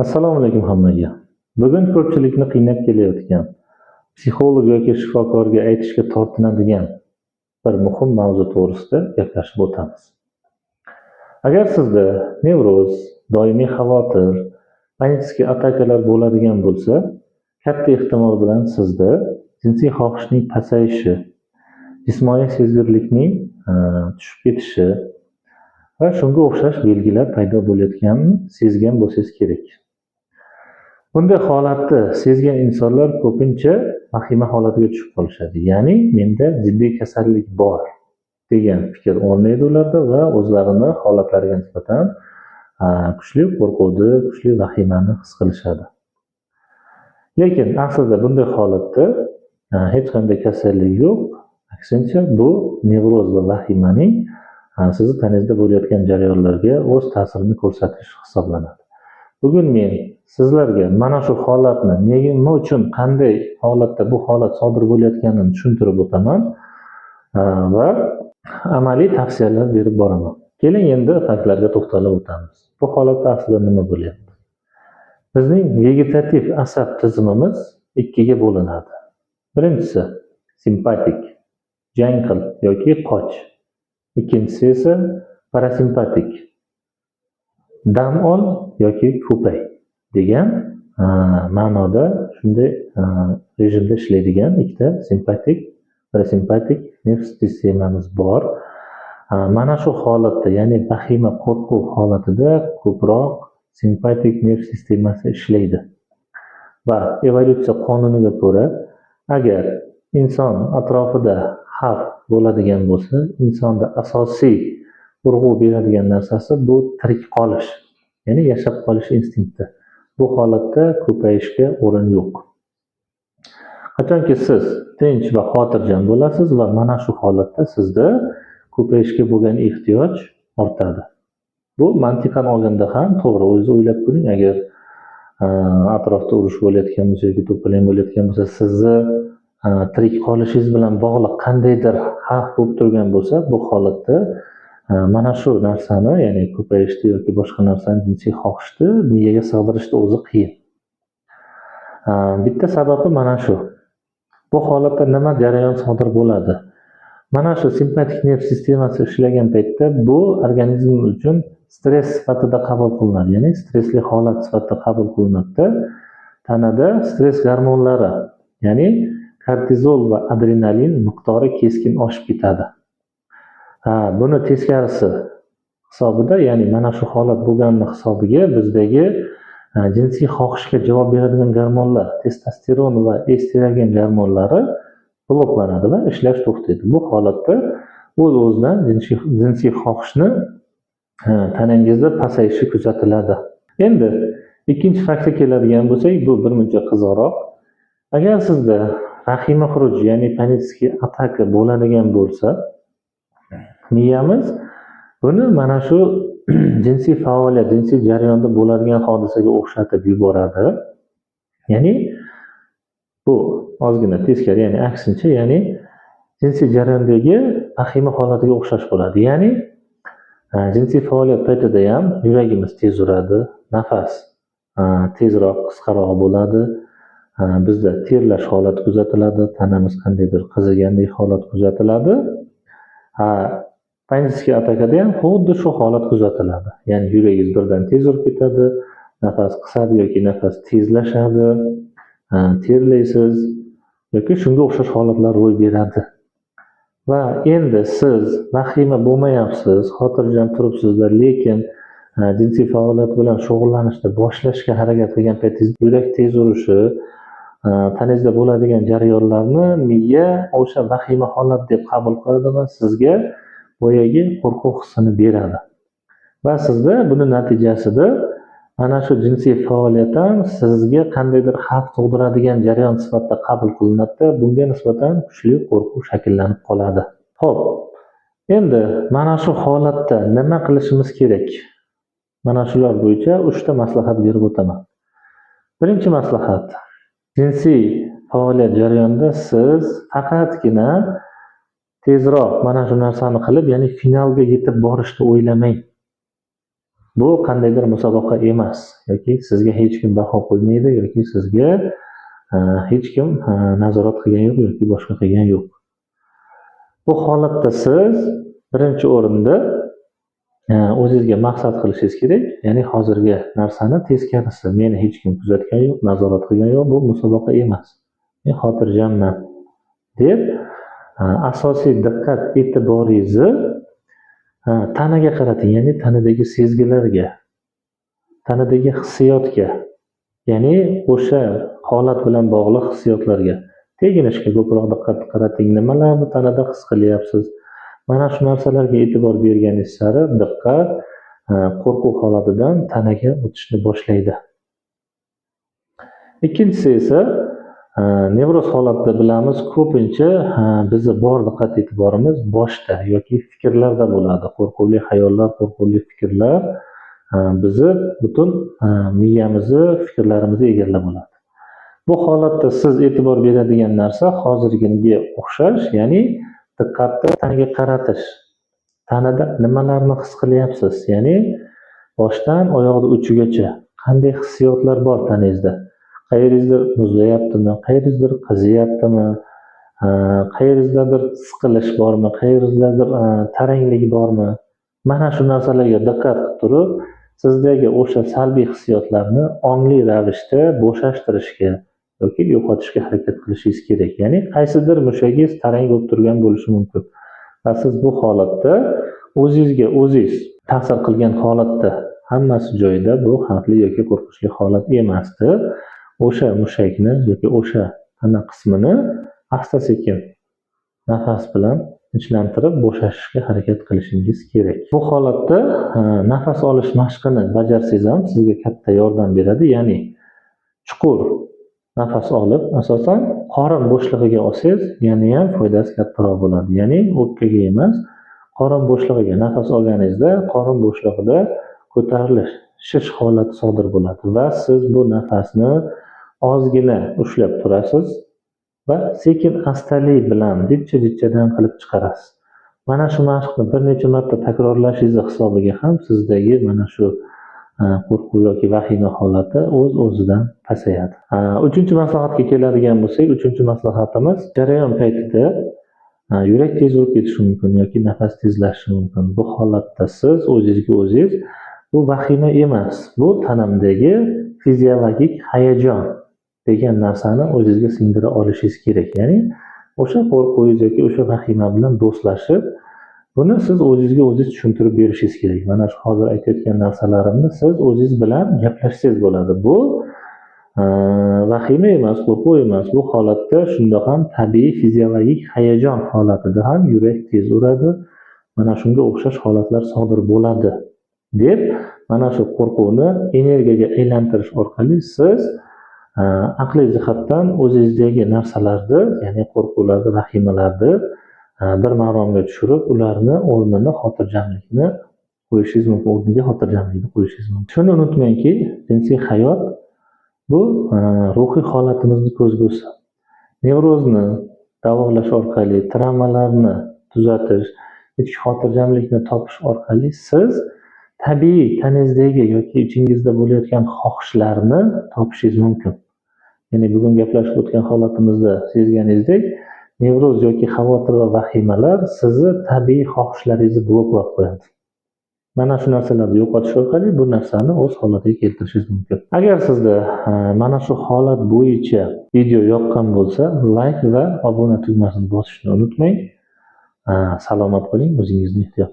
Assalomu alaykum hammaga. Bugun ko'pchilikni qiynab kelayotgan, psixolog yoki shifokorga aytishga tortinadigan bir muhim mavzu to'g'risida gaplashib o'tamiz. Agar sizda nevroz, doimiy xavotir, panik atakalar bo'ladigan bo'lsa, katta ehtimol bilan sizda jinsiy xohishning pasayishi, jismoniy sezgirlikning tushib ketishi va shunga o'xshash belgilar paydo bo'layotganini sezgan bo'lsangiz kerak. Bunday holatni sezgan insonlar ko'pincha vahima holatiga tushib qolishadi. Ya'ni menda jiddiy kasallik bor degan fikr o'rnaydi ularda va o'zlarini holatlariga nisbatan kuchli qo'rquvni, kuchli vahimani his qilishadi. Lekin aslida bunday holatda hech qanday kasallik yo'q. Aksincha bu nevroz va vahimaning sizni tanangizda bo'layotgan jarayonlarga o'z ta'sirini ko'rsatish hisoblanadi. Bugun men sizlarga mana shu holatni nima uchun, qanday holatda bu holat sodir bo'layotganini tushuntirib o'taman va amaliy tavsiyalar berib boraman. Keling endi faktlarga to'xtalib o'tamiz. Bu holatda aslida nima bo'lyapti? Bizning vegetativ asab tizimimiz ikkiga bo'linadi. Birinchisi simpatik, jang qil yoki qoch. Ikkinchisi esa parasimpatik, dam ol yoki ko'pay degan ma'noda shunday rejimda ishlaydigan ikkita simpatik, parasimpatik nerv sistemamiz bor. Mana shu holatda, ya'ni vahima, qo'rquv holatida ko'proq simpatik nerv sistemasi ishlaydi. Va evolyutsiya qonuniga ko'ra, agar inson atrofida xavf bo'ladigan bo'lsa, insonda asosiy urg'u beradigan narsasi bu tirik qolish, ya'ni yashab qolish instinkti. Bu holatda ko'payishga o'rin yo'q. Qachonki siz tinch va xotirjam bo'lasiz va mana shu holatda sizda ko'payishga bo'lgan ehtiyoj ortadi. Bu mantiqan olganda ham to'g'ri. O'zingiz o'ylab ko'ring, agar atrofda urush bo'layotgan bo'lsa yoki to'polon bo'layotgan bo'lsa, sizni tirik qolishingiz bilan bog'liq qandaydir xavf bo'lib turgan bo'lsa, bu holatda mana shu narsani, ya'ni ko'payishni yoki boshqa narsani, jinsiy xohishni miyaga sig'dirishni o'zi qiyin. Bitta sababi mana shu. Bu holatda nima jarayon sodir bo'ladi? Mana shu simpatik nerv sistemasi ishlagan paytda bu organizm uchun stress sifatida qabul qilinadi, ya'ni stressli holat sifatida qabul qilinadi. Tanada stress gormonlari, ya'ni kortizol va adrenalin miqdori keskin oshib ketadi. Buni teskarisi hisobida, ya'ni mana shu holat bo'lganini hisobiga bizdagi jinsiy xohishga javob beradigan gormonlar, testosteron va estrogen gormonlari bloklanadi va ishlash to'xtaydi. Bu holatda o'z-o'zidan jinsiy xohishni tanangizda pasayishi kuzatiladi. Endi ikkinchi faktga keladigan bo'lsak, bu birmuncha qiziqroq. Agar sizda vahima xuruj, ya'ni panik ataka bo'ladigan bo'lsa, miyamiz buni mana shu jinsiy faoliyat, jinsiy jarayonda bo'ladigan hodisaga o'xshatib yuboradi. Ya'ni bu ozgina teskari, ya'ni aksincha, ya'ni jinsiy jarayondagi vahima holatiga o'xshash bo'ladi. Ya'ni jinsiy faoliyat paytida ham yuragimiz tez uradi, nafas tezroq, qisqaroq bo'ladi. Bizda terlash holati kuzatiladi, tanamiz qandaydir qizigandek holat kuzatiladi. Panik atakada ham xuddi shu holat kuzatiladi. Ya'ni yuragingiz birdan tez urib ketadi, nafas qisadi yoki nafas tezlashadi, terlaysiz yoki shunga o'xshash holatlar ro'y beradi. Va endi siz vahima bo'lmayapsiz, xotirjam turibsizlar, lekin jinsiy faoliyat bilan shug'ullanishni boshlashga harakat qilgan paytingizda yurak tez urishi, tanangizda bo'ladigan jarayonlarni miya o'sha vahima holat deb qabul qiladi va sizga boyagi qo'rquv hissini beradi. Va sizda buni natijasida mana shu jinsiy faoliyat ham sizga qandaydir xavf tug'diradigan jarayon sifatida qabul qilinadi. Bunga nisbatan kuchli qo'rquv shakllanib qoladi. Xo'p, endi mana shu holatda nima qilishimiz kerak? Mana shular bo'yicha 3 ta maslahat berib o'taman. Birinchi maslahat: jinsiy faoliyat jarayonida siz faqatgina tezroq mana shu narsani qilib, ya'ni finalga yetib borishni o'ylamang. Bu qandaydir musobaqa emas yoki sizga hech kim baho qo'ymaydi yoki sizga hech kim nazorat qilgan yo'q yoki boshqa qilgan yo'q. Bu holatda siz birinchi o'rinda o'zingizga maqsad qilishingiz kerak. Ya'ni hozirgi narsani teskarisi. Meni hech kim kuzatgan yo'q, nazorat qilgan yo'q, bu musobaqa emas. Men xotirjamman deb asosiy diqqat e'tiboringizni tanaga qarating, ya'ni tanadagi sezgilarga, tanadagi hissiyotga, ya'ni o'sha holat bilan bog'liq hissiyotlarga, teginishga ko'proq diqqat qarating. Nimalarni tanada his qilyapsiz? Mana shu narsalarga e'tibor berganingiz sari diqqat qo'rquv holatidan tanaga o'tishni boshlaydi. Ikkinchisi esa nevroz holatda bilamiz, ko'pincha bizni bor diqqat e'tiborimiz boshda yoki fikrlarda bo'ladi. Qo'rquvli xayollar, qo'rquvli fikrlar bizni butun miyamizni, fikrlarimizni egallab oladi. Bu holatda siz e'tibor beradigan narsa hozirgiga o'xshash, ya'ni diqqatni tanaga qaratish. Tanada nimalarni his qilyapsiz? Ya'ni boshdan oyoqni uchigacha qanday hissiyotlar bor tanangizda? Qayeringizdir muzlayaptimi? Qayeringizdir qiziyaptimi? Qayeringizdadir siqilish bormi? Qayeringizdadir taranglik bormi? Mana shu narsalarga diqqat qilib turib, sizdagi o'sha salbiy hissiyotlarni ongli ravishda bo'shashtirishga yoki yo'qotishga harakat qilishingiz kerak. Ya'ni qaysidir mushagingiz tarang bo'lib turgan bo'lishi mumkin. Va siz bu holatda o'zingizga o'zingiz ta'sir qilgan holatda hammasi joyida, bu xavfli yoki qo'rqinchli holat emasdi. O'sha mushakni yoki o'sha tana qismini asta-sekin nafas bilan tinchlantirib bo'shashishga harakat qilishingiz kerak. Bu holatda nafas olish mashqini bajarsangiz ham sizga katta yordam beradi. Ya'ni chuqur nafas olib, asosan qorin bo'shlig'iga olsangiz, yana ham foydasi kattaroq bo'ladi. Ya'ni o'pkaga emas, qorin bo'shlig'iga nafas olganingizda qorin bo'shlig'ida ko'tarilish, shish holati sodir bo'ladi va siz bu nafasni ozgina ushlab turasiz va sekin astalik bilan dijja-dijjadan qilib chiqarasiz. Mana shu mashqni bir necha marta takrorlashingiz hisobiga ham sizdagi mana shu qo'rquv yoki vahima holati o'z-o'zidan pasayadi. Uchinchi maslahatga keladigan bo'lsak, uchinchi maslahatimiz jarayon paytida yurak tez urib ketishi mumkin yoki nafas tezlashishi mumkin. Bu holatda siz o'zingizga o'zingiz bu vahima emas, bu tanamdagi fiziologik hayajon degan narsani o'zingizga singdira olishingiz kerak. Ya'ni o'sha qo'rquvingiz yoki o'sha vahima bilan do'stlashib, buni siz o'zingizga o'zingiz tushuntirib berishingiz kerak. Mana shu hozir aytayotgan narsalarimni siz o'zingiz bilan gaplashsangiz bo'ladi. Bu vahima emas, qo'rquv emas. Bu holatda shundoq ham tabiiy fiziologik hayajon holatida ham yurak tez uradi. Mana shunga o'xshash holatlar sodir bo'ladi deb, mana shu qo'rquvni energiyaga aylantirish orqali siz aqliy jihatdan o'zingizdagi narsalarni, ya'ni qo'rquvlarni, vahimalarni bir maromga tushirib, ularni o'rnini xotirjamlikni qo'yishingiz mumkin, o'rniga xotirjamlikni qo'yishingiz mumkin. Shuni unutmangki, jinsiy hayot bu ruhiy holatimizni ko'zgusi. Nevrozni davolash orqali, travmalarni tuzatish, ichki xotirjamlikni topish orqali siz tabiiy tanangizdagi yoki ichingizda bo'layotgan xohishlarni topishingiz mumkin. Ya'ni bugun gaplashib o'tgan holatimizda sezganingizdek, nevroz yoki xavotir va vahimalar sizni tabiiy xohishlaringizni bloklab qo'yadi. Mana shu narsalarni yo'qotish orqali bu narsani o'z holatiga keltirishingiz mumkin. Agar sizda mana shu holat bo'yicha video yoqqan bo'lsa, like va obuna tugmasini bosishni unutmang. Salomat bo'ling, o'zingizni ehtiyot